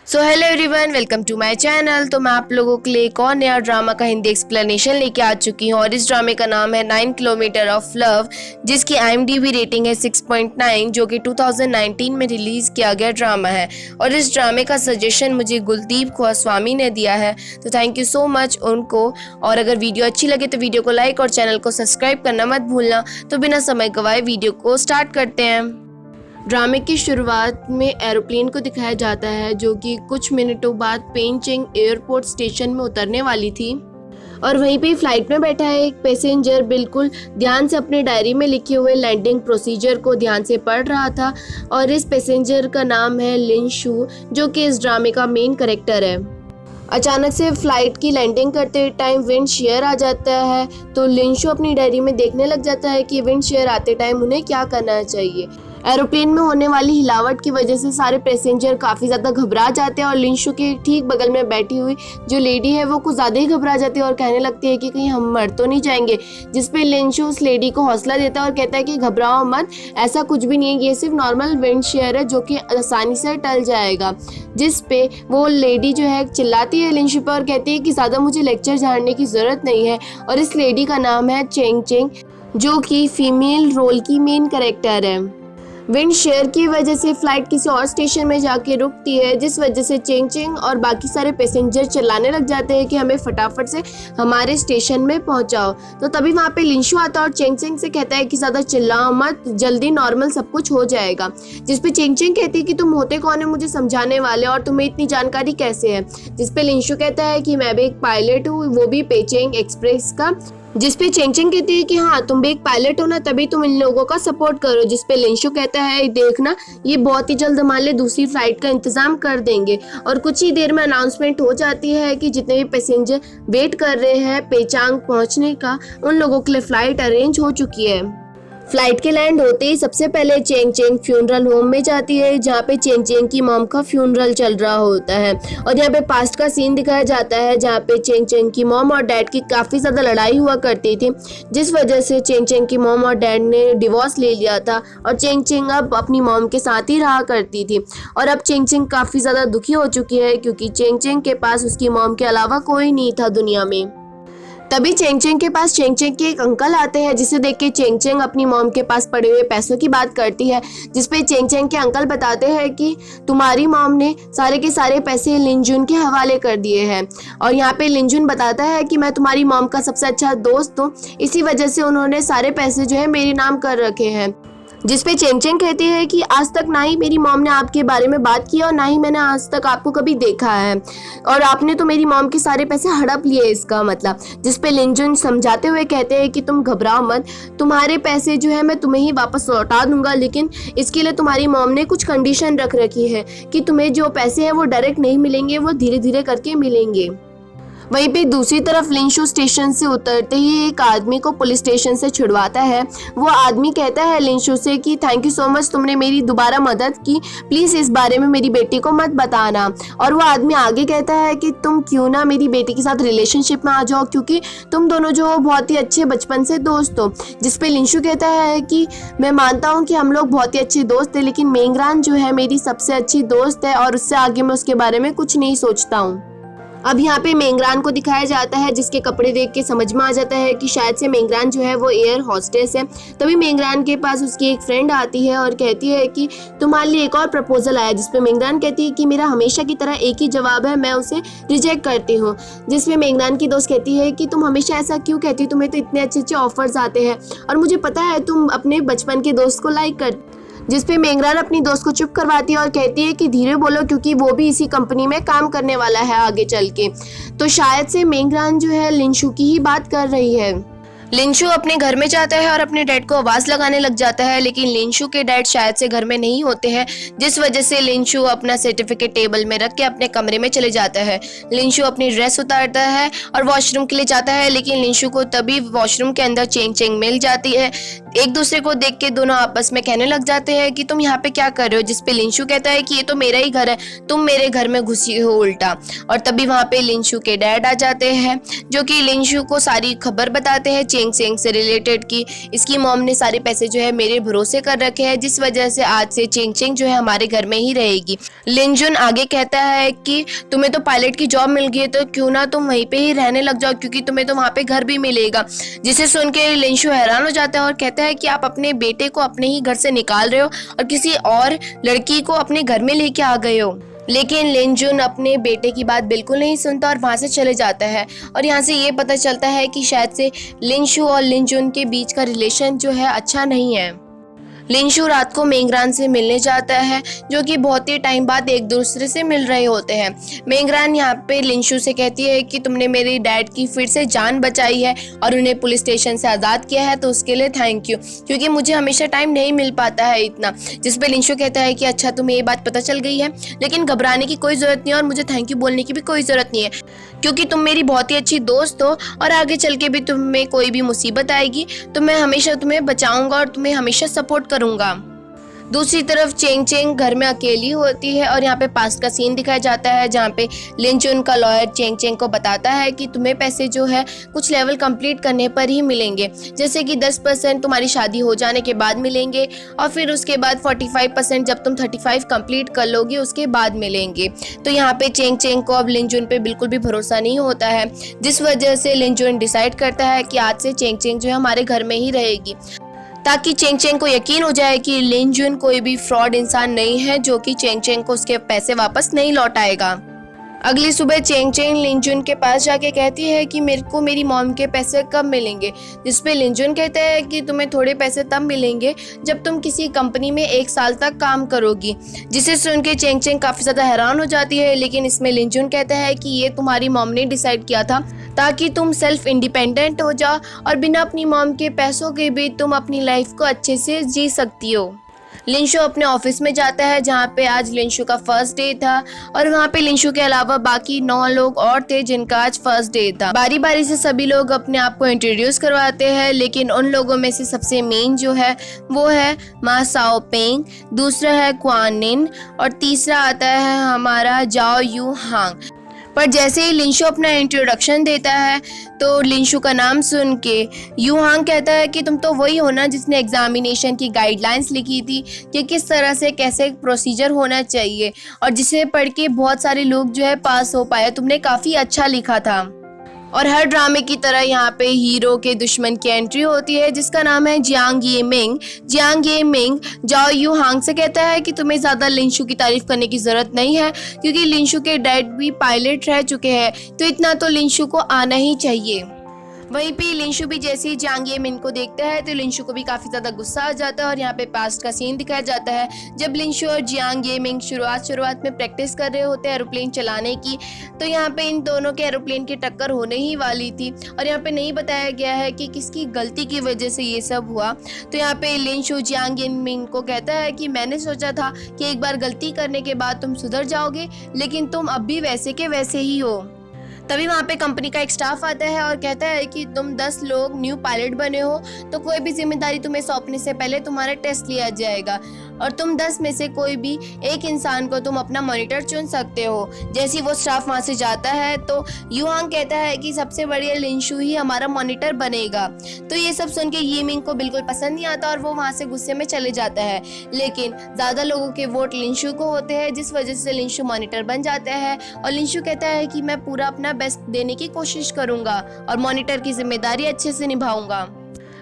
So hello everyone, welcome to my channel. तो मैं आप लोगों के लिए एक और नया ड्रामा का हिंदी एक्सप्लेनेशन लेके आ चुकी हूँ और इस ड्रामे का नाम है 9 किलोमीटर ऑफ लव, जिसकी IMDb रेटिंग है 6.9, जो कि 2019 में रिलीज किया गया ड्रामा है। और इस ड्रामे का सजेशन मुझे गुलदीप गोस्वामी ने दिया है, तो थैंक यू सो मच उनको। और अगर वीडियो अच्छी लगे तो वीडियो को लाइक और चैनल को सब्सक्राइब करना मत भूलना। तो बिना समय गवाए वीडियो को स्टार्ट करते हैं। ड्रामे की शुरुआत में एरोप्लेन को दिखाया जाता है, जो कि कुछ मिनटों बाद पेनचिंग एयरपोर्ट स्टेशन में उतरने वाली थी। और वहीं पे फ्लाइट में बैठा है एक पैसेंजर बिल्कुल ध्यान से अपने डायरी में लिखे हुए लैंडिंग प्रोसीजर को ध्यान से पढ़ रहा था। और इस पैसेंजर का नाम है लिन शू, जो कि इस ड्रामे का मेन कैरेक्टर है। अचानक से फ्लाइट की लैंडिंग करते टाइम विंड शेयर आ जाता है, तो लिन शू अपनी डायरी में देखने लग जाता है कि विंड शेयर आते टाइम उन्हें क्या करना चाहिए। एरोप्लेन में होने वाली हिलावट की वजह से सारे पैसेंजर काफ़ी ज़्यादा घबरा जाते हैं और लिन शू के ठीक बगल में बैठी हुई जो लेडी है वो कुछ ज़्यादा ही घबरा जाती है और कहने लगती है कि कहीं हम मर तो नहीं जाएंगे। जिस पे लिन शू उस लेडी को हौसला देता है और कहता है कि घबराओ मत, ऐसा कुछ भी नहीं है, ये सिर्फ नॉर्मल विंड शेयर है जो कि आसानी से टल जाएगा। जिस पे वो लेडी जो है चिल्लाती है लिन शू पर और कहती है कि ज़्यादा मुझे लेक्चर झाड़ने की ज़रूरत नहीं है। और इस लेडी का नाम है चेंग चेंग, जो कि फीमेल रोल की मेन कैरेक्टर है। विंड शेयर की वजह से फ्लाइट किसी और स्टेशन में जाके रुकती है, जिस वजह से चेंग चेंग और बाकी सारे पैसेंजर चिल्लाने लग जाते हैं कि हमें फटाफट से हमारे स्टेशन में पहुंचाओ। तो तभी वहाँ पे लिन शू आता है और चेंग चेंग से कहता है कि ज़्यादा चिल्लाओ मत, जल्दी नॉर्मल सब कुछ हो जाएगा। जिस पे चेंग चेंग कहती है कि तुम होते कौन है मुझे समझाने वाले, और तुम्हें इतनी जानकारी कैसे है। जिस पे लिन शू कहता है कि मैं भी एक पायलट हूँ, वो भी पेचेंग एक्सप्रेस का। जिस पे चेंग चेंग कहती है कि हाँ तुम भी एक पायलट हो ना, तभी तुम इन लोगों का सपोर्ट करो। जिस पे लिन शू कहता है देखना ये बहुत ही जल्द हमारे लिए दूसरी फ्लाइट का इंतजाम कर देंगे। और कुछ ही देर में अनाउंसमेंट हो जाती है कि जितने भी पैसेंजर वेट कर रहे हैं पेचांग पहुंचने का, उन लोगों के लिए फ्लाइट अरेंज हो चुकी है। फ्लाइट के लैंड होते ही सबसे पहले चेंग चेंग फ्यूनरल होम में जाती है, जहाँ पे चेंग चेंग की मॉम का फ्यूनरल चल रहा होता है। और यहाँ पे पास्ट का सीन दिखाया जाता है, जहाँ पे चेंग चेंग की मॉम और डैड की काफ़ी ज़्यादा लड़ाई हुआ करती थी, जिस वजह से चेंग चेंग की मॉम और डैड ने डिवोर्स ले लिया था और चेंग चेंग अब अपनी मॉम के साथ ही रहा करती थी। और अब चेंग चेंग काफ़ी ज़्यादा दुखी हो चुकी है, क्योंकि चेंग चेंग के पास उसकी मॉम के अलावा कोई नहीं था दुनिया में। तभी चेंग चेंग के पास चेंग चेंग के एक अंकल आते हैं, जिसे देख के चेंग चेंग अपनी मॉम के पास पड़े हुए पैसों की बात करती है। जिसपे चेंग चेंग के अंकल बताते हैं कि तुम्हारी मॉम ने सारे के सारे पैसे लिनजुन के हवाले कर दिए हैं। और यहाँ पे लिनजुन बताता है कि मैं तुम्हारी मॉम का सबसे अच्छा दोस्त हूँ, इसी वजह से उन्होंने सारे पैसे जो है मेरे नाम कर रखे हैं। जिसपे चेंग चेंग कहती है कि आज तक ना ही मेरी मॉम ने आपके बारे में बात की और ना ही मैंने आज तक आपको कभी देखा है, और आपने तो मेरी मॉम के सारे पैसे हड़प लिए इसका मतलब। जिसपे लिनजुन समझाते हुए कहते हैं कि तुम घबराओ मत, तुम्हारे पैसे जो है मैं तुम्हें ही वापस लौटा दूंगा, लेकिन इसके लिए तुम्हारी मॉम ने कुछ कंडीशन रख रखी है कि तुम्हें जो पैसे हैं वो डायरेक्ट नहीं मिलेंगे, वो धीरे धीरे करके मिलेंगे। वहीं पे दूसरी तरफ लिन शू स्टेशन से उतरते ही एक आदमी को पुलिस स्टेशन से छुड़वाता है। वो आदमी कहता है लिन शू से कि थैंक यू सो मच, तुमने मेरी दोबारा मदद की, प्लीज़ इस बारे में मेरी बेटी को मत बताना। और वो आदमी आगे कहता है कि तुम क्यों ना मेरी बेटी के साथ रिलेशनशिप में आ जाओ, क्योंकि तुम दोनों जो बहुत ही अच्छे बचपन से दोस्त हो। जिस पे लिन शू कहता है कि मैं मानता हूँ कि हम लोग बहुत ही अच्छे दोस्त हैं, लेकिन मेंगरान जो है मेरी सबसे अच्छी दोस्त है और उससे आगे मैं उसके बारे में कुछ नहीं सोचता हूँ। अब यहाँ पे मेंगरान को दिखाया जाता है, जिसके कपड़े देख के समझ में आ जाता है कि शायद से मेंगरान जो है वो एयर हॉस्टेस है। तभी मेंगरान के पास उसकी एक फ्रेंड आती है और कहती है कि तुम्हारे लिए एक और प्रपोजल आया। जिसपे मेंगरान कहती है कि मेरा हमेशा की तरह एक ही जवाब है, मैं उसे रिजेक्ट करती हूँ। जिसमें मेंगरान की दोस्त कहती है कि तुम हमेशा ऐसा क्यों कहती हो, तुम्हें तो इतने अच्छे अच्छे ऑफर्स आते हैं और मुझे पता है तुम अपने बचपन के दोस्त को लाइक कर। जिस पे मेंगरान अपनी दोस्त को चुप करवाती है और कहती है कि धीरे बोलो, क्योंकि वो भी इसी कंपनी में काम करने वाला है आगे चल के। तो शायद से मेंगरान जो है लिन शू की ही बात कर रही है। लिन शू अपने घर में जाता है और अपने डैड को आवाज़ लगाने लग जाता है, लेकिन लिन शू के डैड शायद से घर में नहीं होते हैं, जिस वजह से लिन शू अपना सर्टिफिकेट टेबल में रख के अपने कमरे में चले जाता है। लिन शू अपनी ड्रेस उतारता है और वॉशरूम के लिए जाता है, लेकिन लिन शू को तभी वॉशरूम के अंदर चेंग चेंग मिल जाती है। एक दूसरे को देख के दोनों आपस में कहने लग जाते हैं कि तुम यहाँ पे क्या कर रहे हो, जिसपे लिंशु कहता है कि ये तो मेरा ही घर है, तुम मेरे घर में घुसी हो उल्टा। और तभी वहाँ पे लिंशु के डैड आ जाते हैं जो कि लिंशु को सारी खबर बताते हैं चेंग चेंग से रिलेटेड कि इसकी मॉम ने सारे पैसे जो है मेरे भरोसे कर रखे हैं, जिस वजह से आज से चेंग चेंग जो है हमारे घर में ही रहेगी। लिंजुन आगे कहता है कि तुम्हें तो पायलट की जॉब मिल गई है तो क्यों ना तुम वहीं पे ही रहने लग जाओ, क्योंकि तुम्हें तो वहाँ पे घर भी मिलेगा। जिसे सुन के लिंशु हैरान हो जाता है और कहता है कि आप अपने बेटे को अपने ही घर से निकाल रहे हो और किसी और लड़की को अपने घर में लेके आ गए हो। लेकिन लिंजुन अपने बेटे की बात बिल्कुल नहीं सुनता और वहां से चले जाता है। और यहाँ से ये पता चलता है कि शायद से लिंशु और लिंजुन के बीच का रिलेशन जो है अच्छा नहीं है। लिंशु रात को मेंगरान से मिलने जाता है जो कि बहुत ही टाइम बाद एक दूसरे से मिल रहे होते हैं। मेंगरान यहाँ पे लिंशु से कहती है कि तुमने मेरे डैड की फिर से जान बचाई है और उन्हें पुलिस स्टेशन से आज़ाद किया है, तो उसके लिए थैंक यू, क्योंकि मुझे हमेशा टाइम नहीं मिल पाता है इतना। जिस पे लिंशु कहता है कि अच्छा तुम्हें ये बात पता चल गई है, लेकिन घबराने की कोई ज़रूरत नहीं है और मुझे थैंक यू बोलने की भी कोई ज़रूरत नहीं है, क्योंकि तुम मेरी बहुत ही अच्छी दोस्त हो और आगे चल के भी तुम्हें कोई भी मुसीबत आएगी तो मैं हमेशा तुम्हें बचाऊंगा और तुम्हें हमेशा सपोर्ट करूंगा। दूसरी तरफ चेंग चेंग घर में अकेली होती है और यहाँ पे पास्ट का सीन दिखाया जाता है जहाँ पे लिंचुन का लॉयर चेंग चेंग को बताता है कि तुम्हें पैसे जो है कुछ लेवल कंप्लीट करने पर ही मिलेंगे, जैसे कि 10% तुम्हारी शादी हो जाने के बाद मिलेंगे और फिर उसके बाद 45% जब तुम 35 कंप्लीट कर लोगे उसके बाद मिलेंगे। तो यहाँ पे चेंग चेंग को अब लिंचुन पे बिल्कुल भी भरोसा नहीं होता है, जिस वजह से लिंचुन डिसाइड करता है कि आज से चेंग चेंग जो है हमारे घर में ही रहेगी, ताकि चेंग चेंग को यकीन हो जाए कि लिंजुन कोई भी फ्रॉड इंसान नहीं है जो कि चेंग चेंग को उसके पैसे वापस नहीं लौटाएगा। अगली सुबह चेंग चेंग लिंजुन के पास जाके कहती है कि मेरे को मेरी मॉम के पैसे कब मिलेंगे, जिसपे लिंजुन कहता है कि तुम्हें थोड़े पैसे तब मिलेंगे जब तुम किसी कंपनी में 1 साल तक काम करोगी। जिसे सुन के चेंग चेंग काफ़ी ज़्यादा हैरान हो जाती है, लेकिन इसमें लिंजुन कहता है कि ये तुम्हारी मॉम ने डिसाइड किया था ताकि तुम सेल्फ इंडिपेंडेंट हो जाओ और बिना अपनी मॉम के पैसों के भी तुम अपनी लाइफ को अच्छे से जी सकती हो। लिंशु अपने ऑफिस में जाता है जहाँ पे आज लिंशु का फर्स्ट डे था और वहाँ पे लिंशु के अलावा बाकी 9 लोग और थे जिनका आज फर्स्ट डे था। बारी बारी से सभी लोग अपने आप को इंट्रोड्यूस करवाते हैं, लेकिन उन लोगों में से सबसे मेन जो है वो है मा साओ पेंग, दूसरा है क्वान निन और तीसरा आता है हमारा जाओ यू हांग। पर जैसे ही लिंशु अपना इंट्रोडक्शन देता है तो लिंशु का नाम सुन के यूहांग कहता है कि तुम तो वही हो ना जिसने एग्जामिनेशन की गाइडलाइंस लिखी थी कि किस तरह से कैसे प्रोसीजर होना चाहिए और जिसे पढ़ के बहुत सारे लोग जो है पास हो पाए, तुमने काफ़ी अच्छा लिखा था। और हर ड्रामे की तरह यहाँ पे हीरो के दुश्मन की एंट्री होती है जिसका नाम है जियांग ये मिंग। जियांग ये मिंग जाओ यू हांग से कहता है कि तुम्हें ज़्यादा लिंशु की तारीफ करने की ज़रूरत नहीं है, क्योंकि लिंशु के डैड भी पायलट रह चुके हैं, तो इतना तो लिंशु को आना ही चाहिए। वहीं पे लिंशु भी जैसे ही जियांग ये मिंग को देखता है तो लिंशु को भी काफ़ी ज़्यादा गुस्सा आ जाता है और यहाँ पे पास्ट का सीन दिखाया जाता है जब लिंशु और जियांग ये मिंग शुरुआत में प्रैक्टिस कर रहे होते हैं एरोप्लेन चलाने की। तो यहाँ पे इन दोनों के एरोप्लेन की टक्कर होने ही वाली थी और यहाँ पे नहीं बताया गया है कि किसकी गलती की वजह से ये सब हुआ। तो यहाँ पे लिंशु जियांग ये मिंग को कहता है कि मैंने सोचा था कि एक बार गलती करने के बाद तुम सुधर जाओगे, लेकिन तुम अब भी वैसे के वैसे ही हो। तभी वहाँ पे कंपनी का एक स्टाफ आता है और कहता है कि तुम 10 लोग न्यू पायलट बने हो तो कोई भी जिम्मेदारी तुम्हें सौंपने से पहले तुम्हारा टेस्ट लिया जाएगा और तुम 10 में से कोई भी एक इंसान को तुम अपना मॉनिटर चुन सकते हो। जैसे वो स्टाफ वहाँ से जाता है तो यूहांग कहता है कि सबसे बढ़िया लिंशु ही हमारा मॉनिटर बनेगा। तो ये सब सुन के ये मिंग को बिल्कुल पसंद नहीं आता और वो वहाँ से गुस्से में चले जाता है, लेकिन ज़्यादा लोगों के वोट लिंशु को होते हैं जिस वजह से लिंशु मॉनिटर बन जाता है और लिंशु कहता है कि मैं पूरा अपना बेस्ट देने की कोशिश करूंगा और मॉनिटर की जिम्मेदारी अच्छे से निभाऊंगा।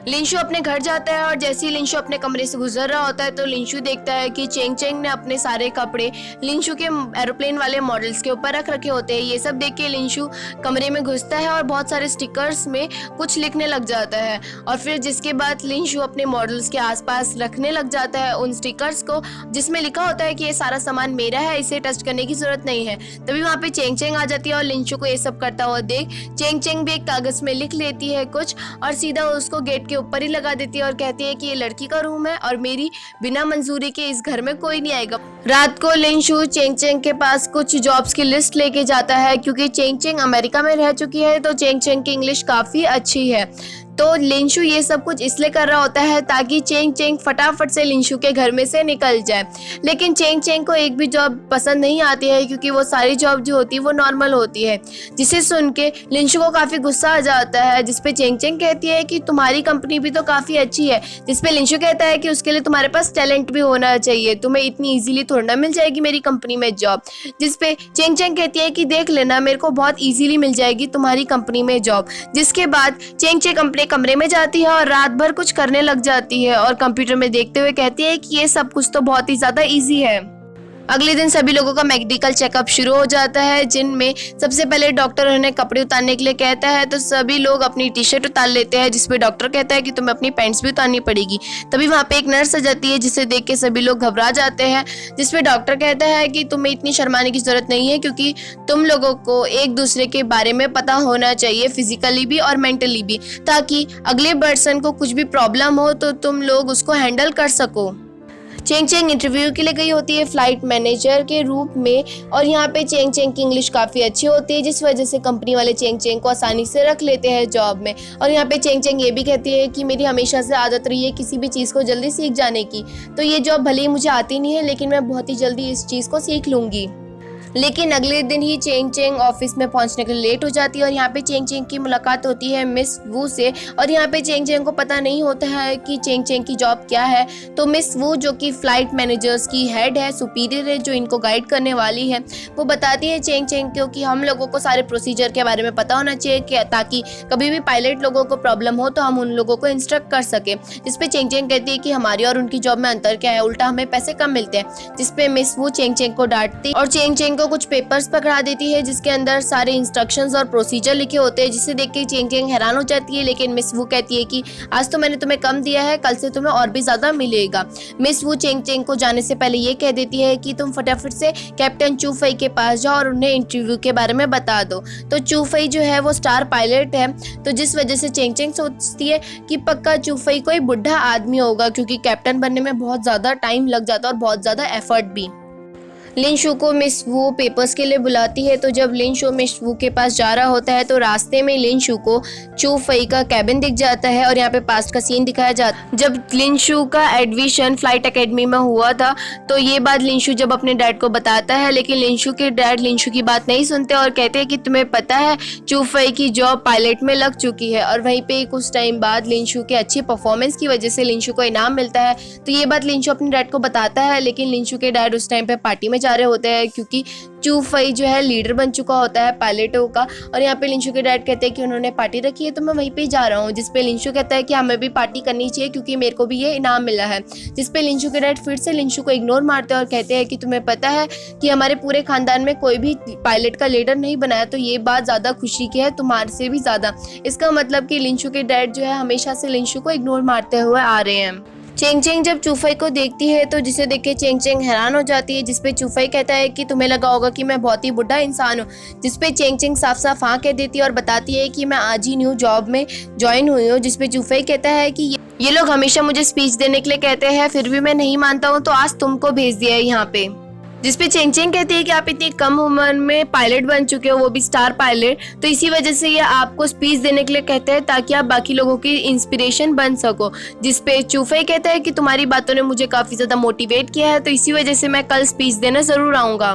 लिंशु अपने घर जाता है और जैसे ही लिंशु अपने कमरे से गुजर रहा होता है तो लिंशु देखता है कि चेंग चेंग ने अपने सारे कपड़े लिंशु के एरोप्लेन वाले मॉडल्स के ऊपर रख रखे होते हैं। ये सब देख के लिंशु कमरे में घुसता है और बहुत सारे स्टिकर्स में कुछ लिखने लग जाता है और फिर जिसके बाद लिंशु अपने मॉडल्स के आसपास रखने लग जाता है उन स्टिकर्स को जिसमें लिखा होता है कि ये सारा सामान मेरा है, इसे टच करने की जरूरत नहीं है। तभी वहाँ पे चेंग चेंग आ जाती है और लिंशु को ये सब करता हुआ देख चेंग चेंग भी एक कागज में लिख लेती है कुछ और सीधा उसको गेट के ऊपर ही लगा देती है और कहती है कि ये लड़की का रूम है और मेरी बिना मंजूरी के इस घर में कोई नहीं आएगा। रात को लिंशु चेंग चेंग के पास कुछ जॉब्स की लिस्ट लेके जाता है क्योंकि चेंग चेंग अमेरिका में रह चुकी है तो चेंग चेंग की इंग्लिश काफ़ी अच्छी है। तो लिंशु ये सब कुछ इसलिए कर रहा होता है ताकि चेंग चेंग फटाफट से लिंशु के घर में से निकल जाए। लेकिन चेंग चेंग को एक भी जॉब पसंद नहीं आती है क्योंकि वो सारी जॉब जो होती है वो नॉर्मल होती है, जिसे सुन के लिंशु को काफ़ी गुस्सा आ जाता है। जिसपे चेंग चेंग कहती है कि तुम्हारी कंपनी भी तो काफ़ी अच्छी है, जिसपे लिंशु कहता है कि उसके लिए तुम्हारे पास टैलेंट भी होना चाहिए, तुम्हें इतनी ईजिली थोड़ा ना मिल जाएगी मेरी कंपनी में जॉब। जिसपे चेंग चेंग कहती है कि देख लेना, मेरे को बहुत ईजिली मिल जाएगी तुम्हारी कंपनी में जॉब। जिसके बाद चेंग चेंग अपने कमरे में जाती है और रात भर कुछ करने लग जाती है और कंप्यूटर में देखते हुए कहती है कि ये सब कुछ तो बहुत ही ज़्यादा ईजी है। अगले दिन सभी लोगों का मेडिकल चेकअप शुरू हो जाता है, जिनमें सबसे पहले डॉक्टर उन्हें कपड़े उतारने के लिए कहता है तो सभी लोग अपनी टी शर्ट उतार लेते हैं, जिसपे डॉक्टर कहता है कि तुम्हें अपनी पैंट्स भी उतारनी पड़ेगी। तभी वहाँ पे एक नर्स आ जाती है जिसे देख के सभी लोग घबरा जाते हैं, जिसपे डॉक्टर कहता है कि तुम्हें इतनी शर्माने की जरूरत नहीं है क्योंकि तुम लोगों को एक दूसरे के बारे में पता होना चाहिए, फिजिकली भी और मेंटली भी, ताकि अगले पर्सन को कुछ भी प्रॉब्लम हो तो तुम लोग उसको हैंडल कर सको। चेंग चेंग इंटरव्यू के लिए गई होती है फ्लाइट मैनेजर के रूप में और यहाँ पे चेंग चेंग की इंग्लिश काफ़ी अच्छी होती है, जिस वजह से कंपनी वाले चेंग चेंग को आसानी से रख लेते हैं जॉब में। और यहाँ पे चेंग चेंग ये भी कहती है कि मेरी हमेशा से आदत रही है किसी भी चीज़ को जल्दी सीख जाने की, तो ये जॉब भले ही मुझे आती नहीं है लेकिन मैं बहुत ही जल्दी इस चीज़ को सीख लूँगी। लेकिन अगले दिन ही चेंग चेंग ऑफिस में पहुंचने के लिए लेट हो जाती है और यहाँ पे चेंग चेंग की मुलाकात होती है मिस वू से। और यहाँ पे चेंग चेंग को पता नहीं होता है कि चेंग चेंग की जॉब क्या है। तो मिस वू जो कि फ्लाइट मैनेजर्स की हेड है, सुपीरियर है, जो इनको गाइड करने वाली है, वो बताती है चेंग चेंग को कि हम लोगों को सारे प्रोसीजर के बारे में पता होना चाहिए ताकि कभी भी पायलट लोगों को प्रॉब्लम हो तो हम उन लोगों को इंस्ट्रक्ट कर सके। जिसपे चेंग चेंग कहती है कि हमारी और उनकी जॉब में अंतर क्या है, उल्टा हमें पैसे कम मिलते हैं। जिसपे मिस वू चेंग चेंग को डांटती और चेंग चेंग को कुछ पेपर्स पकड़ा देती है जिसके अंदर सारे इंस्ट्रक्शंस और प्रोसीजर लिखे होते हैं, जिसे देख के चेंग चेंग हैरान हो जाती है। लेकिन मिस वू कहती है कि आज तो मैंने तुम्हें कम दिया है, कल से तुम्हें और भी ज्यादा मिलेगा। मिस वू चेंग चेंग को जाने से पहले ये कह देती है कि तुम फटाफट से कैप्टन चू फई के पास जाओ और उन्हें इंटरव्यू के बारे में बता दो। तो चू फई जो है वो स्टार पायलट है, तो जिस वजह से चेंग चेंग सोचती है कि पक्का चू फई कोई बुढ़ा आदमी होगा क्योंकि कैप्टन बनने में बहुत ज़्यादा टाइम लग जाता है और बहुत ज़्यादा एफर्ट भी। लिंशु को मिस वू पेपर्स के लिए बुलाती है, तो जब लिंशु मिस वू के पास जा रहा होता है तो रास्ते में लिंशु को चू फई का कैबिन दिख जाता है और यहाँ पे पास्ट का सीन दिखाया जाता है जब लिंशु का एडमिशन फ्लाइट एकेडमी में हुआ था। तो ये बात लिंशु जब अपने डैड को बताता है, लेकिन लिंशु के डैड लिंशु की बात नहीं सुनते और कहते हैं कि तुम्हें पता है चू फई की जॉब पायलट में लग चुकी है। और वहीं पे कुछ टाइम बाद लिंशु के अच्छी परफॉर्मेंस की वजह से लिंशु को इनाम मिलता है। तो ये बात लिंशु अपने डैड को बताता है, लेकिन लिंशु के डैड उस टाइम पे पार्टी में जा रहे होते हैं क्योंकि चू फई जो है लीडर बन चुका होता है पायलटों का। और यहाँ पे लिंशु के डैड कहते हैं कि उन्होंने पार्टी रखी है तो मैं वहीं पे जा रहा हूँ। जिसपे लिंशु कहता है कि हमें भी पार्टी करनी चाहिए क्योंकि मेरे को भी ये इनाम मिला है। जिसपे लिंशु के डैड फिर से लिंशु को इग्नोर मारते हैं और कहते हैं कि तुम्हें पता है कि हमारे पूरे खानदान में कोई भी पायलट का लीडर नहीं बनाया, तो ये बात ज़्यादा खुशी की है तुम्हारे से भी ज़्यादा। इसका मतलब कि लिंशु के डैड जो है हमेशा से लिंशु को इग्नोर मारते हुए आ रहे हैं। चेंग चेंग जब चू फई को देखती है तो जिसे देख के चेंग चेंग हैरान हो जाती है। जिसपे चू फई कहता है कि तुम्हें लगा होगा कि मैं बहुत ही बुढ़ा इंसान हूँ। जिसपे चेंग चेंग साफ साफ हाँ कह देती है और बताती है कि मैं आज ही न्यू जॉब में ज्वाइन हुई हूँ। जिसपे चू फई कहता है कि ये लोग हमेशा मुझे स्पीच देने के लिए कहते हैं, फिर भी मैं नहीं मानता हूँ, तो आज तुमको भेज दिया है यहाँ पे। जिसपे चेंग चेंग कहती है कि आप इतनी कम उम्र में पायलट बन चुके हो, वो भी स्टार पायलट, तो इसी वजह से ये आपको स्पीच देने के लिए कहते हैं ताकि आप बाकी लोगों की इंस्पिरेशन बन सको। जिसपे चू फई कहता है कि तुम्हारी बातों ने मुझे काफ़ी ज़्यादा मोटिवेट किया है, तो इसी वजह से मैं कल स्पीच देना ज़रूर आऊँगा।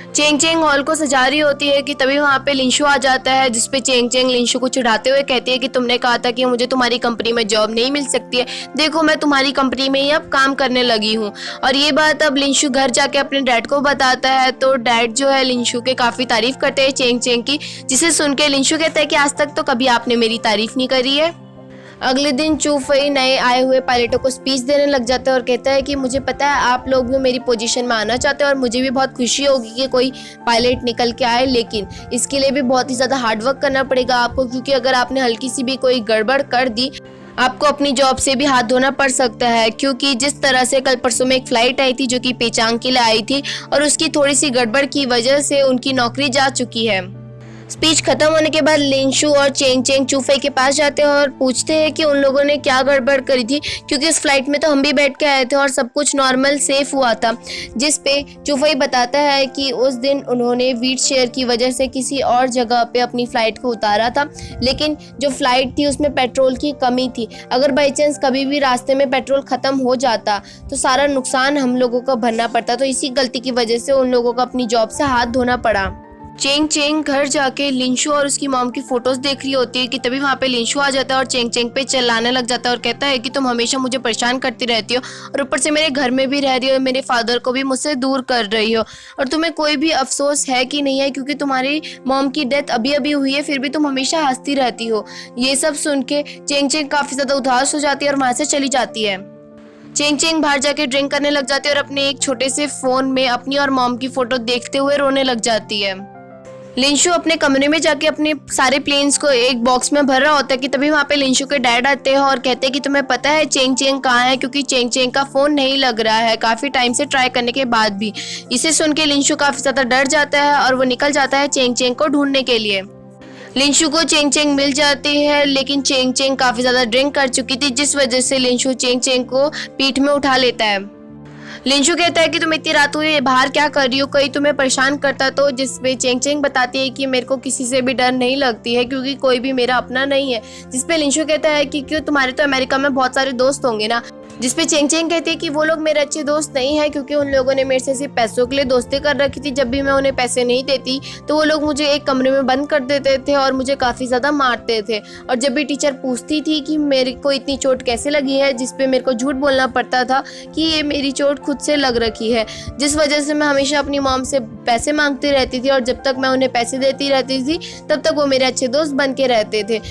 चेंग चेंग हॉल को सजा रही होती है कि तभी वहाँ पे लिंशु आ जाता है। जिसपे चेंग चेंग लिंशु को चिढ़ाते हुए कहती है कि तुमने कहा था कि मुझे तुम्हारी कंपनी में जॉब नहीं मिल सकती है, देखो मैं तुम्हारी कंपनी में ही अब काम करने लगी हूँ। और ये बात अब लिंशु घर जाके अपने डैड को बताता है, तो डैड जो है लिंशु के काफ़ी तारीफ करते हैं चेंग चेंग की, जिसे सुन के लिंशु कहता है कि आज तक तो कभी आपने मेरी तारीफ नहीं करी है। अगले दिन चू फई नए आए हुए पायलटों को स्पीच देने लग जाता है और कहता है कि मुझे पता है आप लोग भी मेरी पोजीशन में आना चाहते हैं और मुझे भी बहुत खुशी होगी कि कोई पायलट निकल के आए, लेकिन इसके लिए भी बहुत ही ज़्यादा हार्डवर्क करना पड़ेगा आपको, क्योंकि अगर आपने हल्की सी भी कोई गड़बड़ कर दी आपको अपनी जॉब से भी हाथ धोना पड़ सकता है। क्योंकि जिस तरह से कल परसों में एक फ़्लाइट आई थी जो कि पेचांग के लिए आई थी और उसकी थोड़ी सी गड़बड़ की वजह से उनकी नौकरी जा चुकी है। स्पीच खत्म होने के बाद लिंशु और चेंग चेंग चूफई के पास जाते हैं और पूछते हैं कि उन लोगों ने क्या गड़बड़ करी थी, क्योंकि उस फ्लाइट में तो हम भी बैठ के आए थे और सब कुछ नॉर्मल सेफ हुआ था। जिस पे चूफई बताता है कि उस दिन उन्होंने व्हीट शेयर की वजह से किसी और जगह पे अपनी फ़्लाइट को उतारा था, लेकिन जो फ़्लाइट थी उसमें पेट्रोल की कमी थी। अगर बाई चांस कभी भी रास्ते में पेट्रोल ख़त्म हो जाता तो सारा नुकसान हम लोगों को भरना पड़ता, तो इसी गलती की वजह से उन लोगों को अपनी जॉब से हाथ धोना पड़ा। चेंग चेंग घर जाके लिंशु और उसकी मॉम की फोटोज देख रही होती है कि तभी वहाँ पे लिंशु आ जाता है और चेंग चेंग पे चिल्लाने लग जाता है और कहता है कि तुम हमेशा मुझे परेशान करती रहती हो और ऊपर से मेरे घर में भी रह रही हो, मेरे फादर को भी मुझसे दूर कर रही हो, और तुम्हें कोई भी अफसोस है कि नहीं है, क्योंकि तुम्हारी मॉम की डेथ अभी अभी हुई है फिर भी तुम हमेशा हंसती रहती हो। ये सब सुन के चेंग चेंग काफ़ी ज़्यादा उदास हो जाती है और वहाँ से चली जाती है। चेंग चेंग बाहर जाके ड्रिंक करने लग जाती है और अपने एक छोटे से फ़ोन में अपनी और मॉम की फ़ोटो देखते हुए रोने लग जाती है। लिंशु अपने कमरे में जाके अपने सारे प्लेन्स को एक बॉक्स में भर रहा होता है कि तभी वहाँ पे लिंशु के डैड आते हैं और कहते हैं कि तुम्हें पता है चेंग चेंग कहाँ है, क्योंकि चेंग चेंग का फ़ोन नहीं लग रहा है काफ़ी टाइम से ट्राई करने के बाद भी। इसे सुन के लिंशु काफ़ी ज़्यादा डर जाता है और वो निकल जाता है चेंग चेंग को ढूंढने के लिए। लिंशु को चेंग चेंग मिल जाती है, लेकिन चेंग चेंग काफ़ी ज़्यादा ड्रिंक कर चुकी थी, जिस वजह से लिंशु चेंग चेंग को पीठ में उठा लेता है। लिंशु कहता है कि तुम इतनी रात हुई बाहर क्या कर रही हो, कहीं तुम्हें परेशान करता तो, जिसपे चेंग चेंग बताती है कि मेरे को किसी से भी डर नहीं लगती है क्योंकि कोई भी मेरा अपना नहीं है। जिसपे लिंशु कहता है कि क्यों, तुम्हारे तो अमेरिका में बहुत सारे दोस्त होंगे ना। जिसपे चेंग चेंग कहती है कि वो लोग मेरे अच्छे दोस्त नहीं है, क्योंकि उन लोगों ने मेरे से सिर्फ पैसों के लिए दोस्ती कर रखी थी। जब भी मैं उन्हें पैसे नहीं देती तो वो लोग मुझे एक कमरे में बंद कर देते थे और मुझे काफ़ी ज़्यादा मारते थे। और जब भी टीचर पूछती थी कि मेरे को इतनी चोट कैसे लगी है, जिसपे मेरे को झूठ बोलना पड़ता था कि ये मेरी चोट खुद से लग रखी है, जिस वजह से मैं हमेशा अपनी मॉम से पैसे मांगती रहती थी और जब तक मैं उन्हें पैसे देती रहती थी तब तक वो मेरे अच्छे दोस्त बन के रहते थे।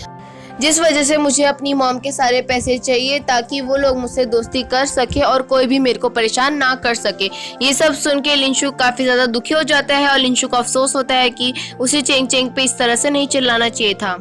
जिस वजह से मुझे अपनी मॉम के सारे पैसे चाहिए ताकि वो लोग मुझसे दोस्ती कर सके और कोई भी मेरे को परेशान ना कर सके। ये सब सुन के लिंशु काफ़ी ज़्यादा दुखी हो जाता है और लिंशु को अफसोस होता है कि उसे चेंग चेंग पे इस तरह से नहीं चिल्लाना चाहिए था।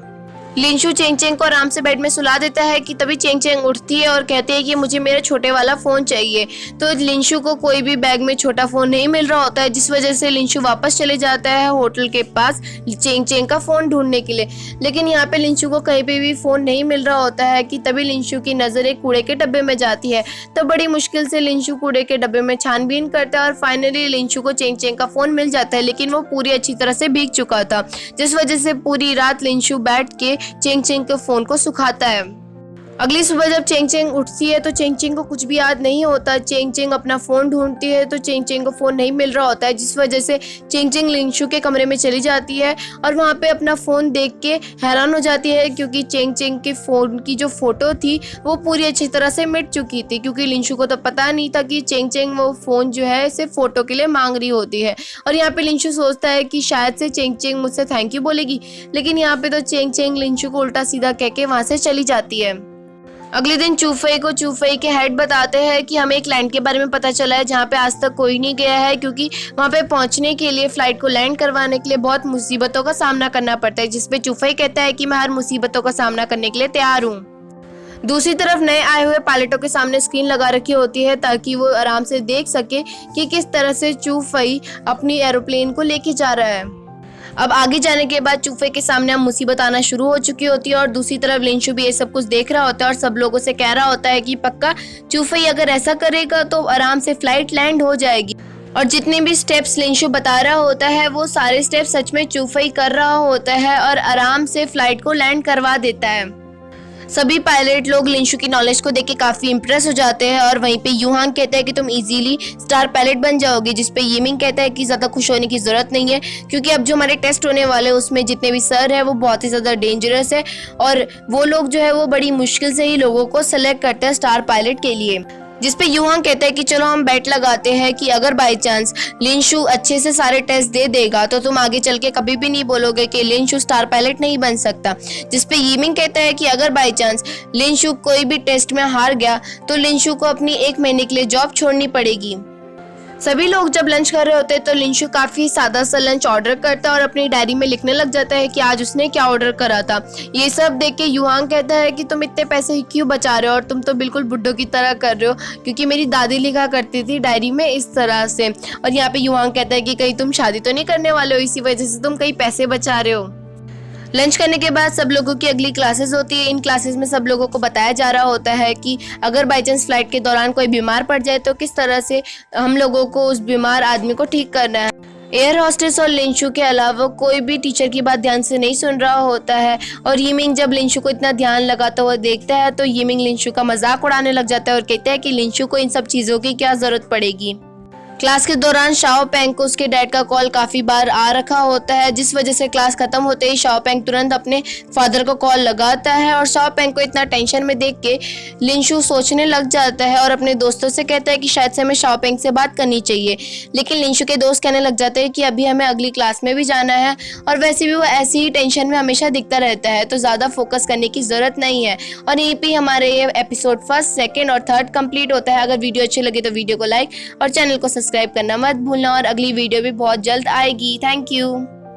लिंशु चेंग चेंग को आराम से बेड में सुला देता है कि तभी चेंग चेंग उठती है और कहती है कि मुझे मेरा छोटे वाला फ़ोन चाहिए। तो लिंशु को कोई भी बैग में छोटा फ़ोन नहीं मिल रहा होता है, जिस वजह से लिंशु वापस चले जाता है होटल के पास चेंग चेंग का फ़ोन ढूंढने के लिए। लेकिन यहाँ पे लिंशु को कहीं पे भी फ़ोन नहीं मिल रहा होता है कि तभी लिंशु की नज़र एक कूड़े के डब्बे में जाती है। तो बड़ी मुश्किल से लिंशु कूड़े के डब्बे में छानबीन करता है और फाइनली लिंशु को चेंग चेंग का फ़ोन मिल जाता है, लेकिन वो पूरी अच्छी तरह से भीग चुका था, जिस वजह से पूरी रात लिंशु बैठ के चेंग चेंग के फोन को सुखाता है। अगली सुबह जब चेंग चेंग उठती है तो चेंग चेंग को कुछ भी याद नहीं होता। चेंग चेंग अपना फ़ोन ढूंढती है तो चेंग चेंग को फ़ोन नहीं मिल रहा होता है, जिस वजह से चेंग चेंग लिंशु के कमरे में चली जाती है और वहाँ पे अपना फ़ोन देख के हैरान हो जाती है, क्योंकि चेंग चेंग के फ़ोन की जो फ़ोटो थी वो पूरी अच्छी तरह से मिट चुकी थी, क्योंकि लिंशु को तो पता नहीं था कि चेंग चेंग वो फ़ोन जो है सिर्फ फ़ोटो के लिए मांग रही होती है। और यहाँ पे लिंशु सोचता है कि शायद से चेंग चेंग मुझसे थैंक यू बोलेगी, लेकिन यहाँ पे तो चेंग चेंग लिंशु को उल्टा सीधा कह के वहाँ से चली जाती है। अगले दिन चूफई को चूफई के हेड बताते हैं कि हमें एक लैंड के बारे में पता चला है जहाँ पे आज तक कोई नहीं गया है, क्योंकि वहाँ पे पहुँचने के लिए फ़्लाइट को लैंड करवाने के लिए बहुत मुसीबतों का सामना करना पड़ता है। जिसपे चूफई कहता है कि मैं हर मुसीबतों का सामना करने के लिए तैयार हूँ। दूसरी तरफ नए आए हुए पायलटों के सामने स्क्रीन लगा रखी होती है ताकि वो आराम से देख सके कि किस तरह से चूफई अपनी एरोप्लेन को लेके जा रहा है। अब आगे जाने के बाद चूफे के सामने अब मुसीबत आना शुरू हो चुकी होती है और दूसरी तरफ लिंशु भी ये सब कुछ देख रहा होता है और सब लोगों से कह रहा होता है कि पक्का चूफे अगर ऐसा करेगा तो आराम से फ्लाइट लैंड हो जाएगी। और जितने भी स्टेप्स लिंशु बता रहा होता है वो सारे स्टेप्स सच में चूफई कर रहा होता है और आराम से फ्लाइट को लैंड करवा देता है। सभी पायलट लोग लिंशु की नॉलेज को देख के काफ़ी इंप्रेस हो जाते हैं और वहीं पे यूहांग कहता है कि तुम इजीली स्टार पायलट बन जाओगे, जिसपे यीमिंग कहता है कि ज़्यादा खुश होने की ज़रूरत नहीं है, क्योंकि अब जो हमारे टेस्ट होने वाले हैं उसमें जितने भी सर है वो बहुत ही ज़्यादा डेंजरस है और वो लोग जो है वो बड़ी मुश्किल से ही लोगों को सेलेक्ट करते हैं स्टार पायलट के लिए। जिसपे यूहांग कहता है कि चलो हम बेट लगाते हैं कि अगर बाय चांस लिंशु अच्छे से सारे टेस्ट दे देगा तो तुम आगे चल के कभी भी नहीं बोलोगे कि लिंशु स्टार पायलट नहीं बन सकता। जिसपे यीमिंग कहता है कि अगर बाय चांस लिंशु कोई भी टेस्ट में हार गया तो लिंशु को अपनी 1 महीने के लिए जॉब छोड़नी पड़ेगी। सभी लोग जब लंच कर रहे होते हैं तो लिंशु काफ़ी सादा सा लंच ऑर्डर करता है और अपनी डायरी में लिखने लग जाता है कि आज उसने क्या ऑर्डर करा था। ये सब देख के यूहांग कहता है कि तुम इतने पैसे क्यों बचा रहे हो और तुम तो बिल्कुल बुड्ढों की तरह कर रहे हो, क्योंकि मेरी दादी लिखा करती थी डायरी में इस तरह से। और यहाँ पे यूहांग कहता है कि कहीं तुम शादी तो नहीं करने वाले हो, इसी वजह से तुम कहीं पैसे बचा रहे हो। लंच करने के बाद सब लोगों की अगली क्लासेस होती है। इन क्लासेस में सब लोगों को बताया जा रहा होता है कि अगर बाई चांस फ्लाइट के दौरान कोई बीमार पड़ जाए तो किस तरह से हम लोगों को उस बीमार आदमी को ठीक करना है। एयर हॉस्टेस और लिंशु के अलावा कोई भी टीचर की बात ध्यान से नहीं सुन रहा होता है और यिमिंग जब लिंशु को इतना ध्यान लगाता हुआ देखता है तो यिमिंग लिंशु का मजाक उड़ाने लग जाता है और कहता है कि लिंशु को इन सब चीज़ों की क्या ज़रूरत पड़ेगी। क्लास के दौरान शाओ पेंग को उसके डैड का कॉल काफ़ी बार आ रखा होता है, जिस वजह से क्लास खत्म होते ही शाओ पेंग तुरंत अपने फादर को कॉल लगाता है और शाओ पेंग को इतना टेंशन में देख के लिंशु सोचने लग जाता है और अपने दोस्तों से कहता है कि शायद से हमें शाओ पेंग से बात करनी चाहिए। लेकिन लिंशु के दोस्त कहने लग जाते हैं कि अभी हमें अगली क्लास में भी जाना है और वैसे भी वो ऐसी ही टेंशन में हमेशा दिखता रहता है, तो ज़्यादा फोकस करने की ज़रूरत नहीं है। और यहीं पर हमारे ये एपिसोड 1, 2 और 3 कंप्लीट होता है। अगर वीडियो अच्छी लगी तो वीडियो को लाइक और चैनल को सब्सक्राइब करना मत भूलना और अगली वीडियो भी बहुत जल्द आएगी। Thank you.